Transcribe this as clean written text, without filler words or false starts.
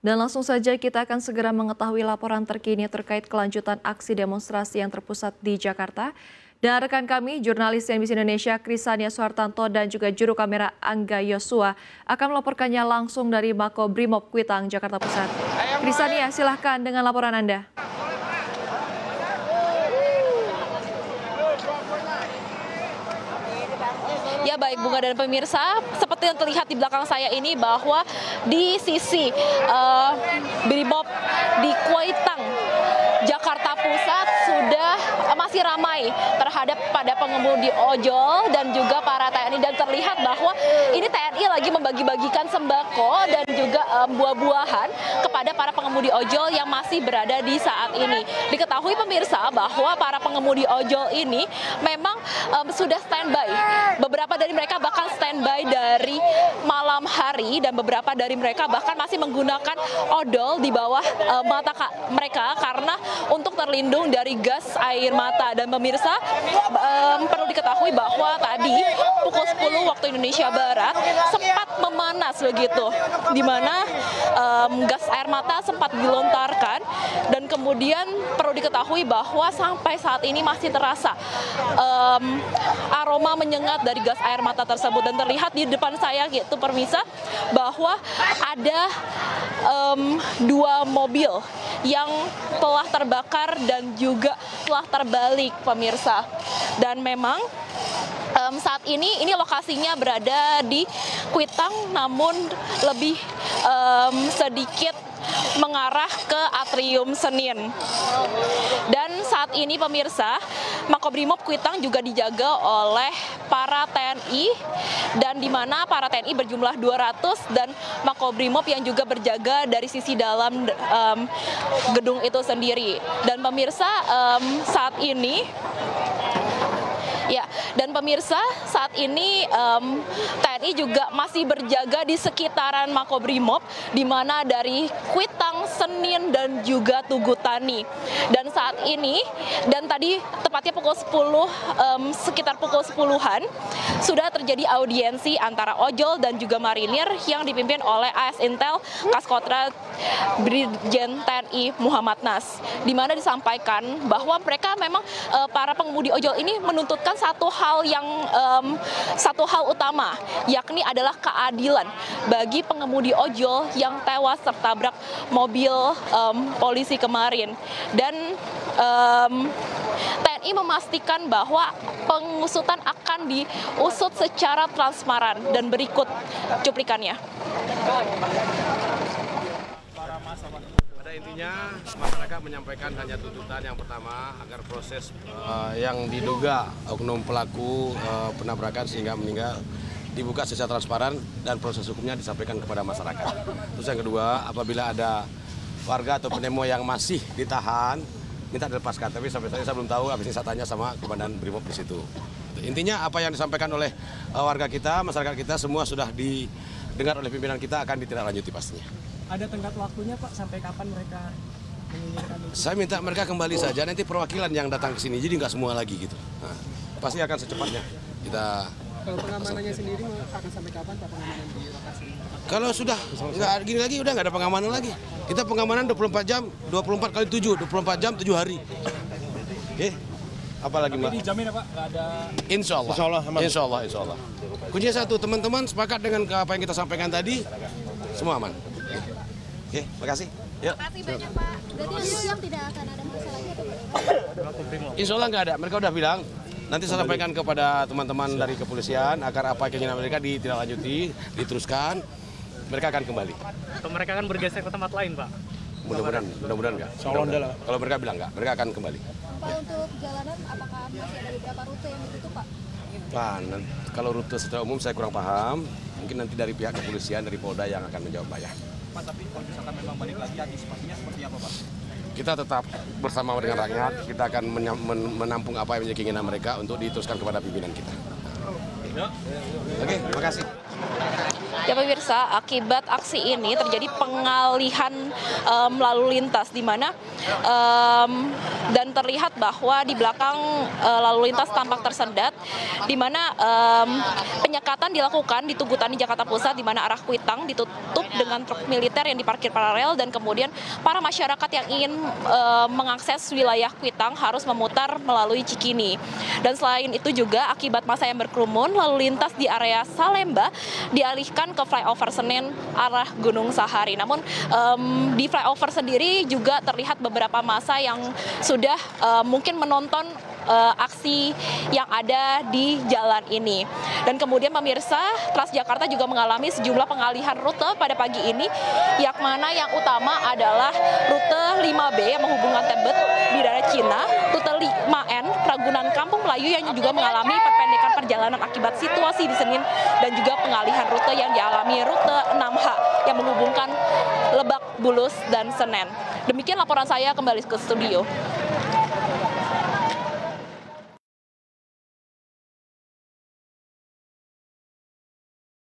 Dan langsung saja kita akan segera mengetahui laporan terkini terkait kelanjutan aksi demonstrasi yang terpusat di Jakarta. Dan rekan kami, jurnalis CNBC Indonesia Krisania Suhartanto dan juga juru kamera Angga Yosua akan melaporkannya langsung dari Makobrimob Kuitang, Jakarta Pusat. Krisania, silahkan dengan laporan Anda. Ya baik Bunga dan pemirsa, seperti yang terlihat di belakang saya ini bahwa di sisi Brimob di Kuitang, Jakarta Pusat sudah masih ramai terhadap pada pengemudi ojol dan juga para TNI, dan terlihat bahwa ini TNI lagi membagi-bagikan sembako dan juga buah-buahan kepada para pengemudi ojol yang masih berada di saat ini. Diketahui pemirsa bahwa para pengemudi ojol ini memang sudah standby. Beberapa dari mereka bahkan standby dari malam hari dan beberapa dari mereka bahkan masih menggunakan odol di bawah mata mereka karena untuk terlindung dari gas air mata. Dan pemirsa, perlu diketahui bahwa tadi pukul 10 waktu Indonesia Barat sempat memanas begitu, di mana gas air mata sempat dilontarkan, dan kemudian perlu diketahui bahwa sampai saat ini masih terasa aroma menyengat dari gas air mata tersebut. Dan terlihat di depan saya gitu pemirsa bahwa ada dua mobil yang telah terbakar dan juga telah terbalik pemirsa. Dan memang saat ini lokasinya berada di Kuitang, namun lebih sedikit mengarah ke Atrium Senin. Dan saat ini pemirsa, Makobrimob Kuitang juga dijaga oleh para TNI, dan di mana para TNI berjumlah 200 dan Makobrimob yang juga berjaga dari sisi dalam gedung itu sendiri. Dan pemirsa, saat ini TNI juga masih berjaga di sekitaran Makobrimob, di mana dari Kuitang, Senin, dan juga Tugu Tani. Dan saat ini, dan tadi tepatnya pukul 10, sekitar pukul 10-an, sudah terjadi audiensi antara ojol dan juga marinir yang dipimpin oleh AS Intel Kaskotra Brigjen TNI Muhammad Nas, di mana disampaikan bahwa mereka memang para pengemudi ojol ini menuntutkan satu hal utama, yakni adalah keadilan bagi pengemudi ojol yang tewas tertabrak mobil polisi kemarin. Dan TNI memastikan bahwa pengusutan akan diusut secara transparan, dan berikut cuplikannya. Pada intinya, masyarakat menyampaikan hanya tuntutan yang pertama agar proses yang diduga oknum pelaku penabrakan sehingga meninggal dibuka secara transparan dan proses hukumnya disampaikan kepada masyarakat. Terus yang kedua, apabila ada warga atau pendemo yang masih ditahan, minta dilepaskan. Tapi sampai saya belum tahu, habis ini saya tanya sama Komandan Brimob di situ. Intinya apa yang disampaikan oleh warga kita, masyarakat kita, semua sudah didengar oleh pimpinan kita, akan ditindaklanjuti pastinya. Ada tenggat waktunya Pak, sampai kapan mereka menginginkan itu? Saya minta mereka kembali saja, nanti perwakilan yang datang ke sini, jadi nggak semua lagi gitu. Nah, pasti akan secepatnya kita. Kalau pengamanannya sendiri akan sampai kapan Pak, pengamanan di lokasi? Kalau sudah nggak gini lagi, udah nggak ada pengamanan lagi. Kita pengamanan 24 jam, 24 kali 7, 24 jam 7 hari. Oke, apalagi Mbak? Tapi dijamin ya Pak, nggak ada? Insya Allah. Kuncinya satu, teman-teman sepakat dengan apa yang kita sampaikan tadi, semua aman. Oke, makasih. Yuk. Terima kasih banyak Pak. Berarti siang tidak akan ada masalah lagi? Insya Allah nggak ada, mereka udah bilang. Nanti saya sampaikan kepada teman-teman dari kepolisian agar apa keinginan mereka ditindaklanjuti, diteruskan, mereka akan kembali. Mereka akan bergeser ke tempat lain Pak? Mudah-mudahan nggak. Kalau mereka bilang nggak, mereka akan kembali. Pak, untuk jalanan apakah masih ada beberapa rute yang ditutup Pak? Pak, kalau rute secara umum saya kurang paham, mungkin nanti dari pihak kepolisian, dari Polda yang akan menjawab Pak. Pak, tapi kalau misalkan memang balik lagi, antisipasinya seperti apa Pak? Kita tetap bersama dengan rakyat, kita akan menampung apa yang menjadi keinginan mereka untuk diteruskan kepada pimpinan kita. Oke, makasih. Ya pemirsa, akibat aksi ini terjadi pengalihan lalu lintas di mana dan terlihat bahwa di belakang lalu lintas tampak tersendat, di mana penyekatan dilakukan di Tugu Tani Jakarta Pusat, di mana arah Kuitang ditutup dengan truk militer yang diparkir paralel, dan kemudian para masyarakat yang ingin mengakses wilayah Kuitang harus memutar melalui Cikini. Dan selain itu juga akibat massa yang berkerumun, lalu lintas di area Salemba dialihkan ke flyover Senen arah Gunung Sahari. Namun di flyover sendiri juga terlihat beberapa massa yang sudah mungkin menonton aksi yang ada di jalan ini. Dan kemudian pemirsa, Transjakarta juga mengalami sejumlah pengalihan rute pada pagi ini, yang mana yang utama adalah rute 5B yang menghubungkan Tebet di daerah Cina, rute 5N Ragunan Kampung Melayu yang juga mengalami perpendekan perjalanan akibat situasi di Senin, dan juga pengalihan rute yang dialami rute 6H yang menghubungkan Lebak Bulus dan Senen. Demikian laporan saya, kembali ke studio.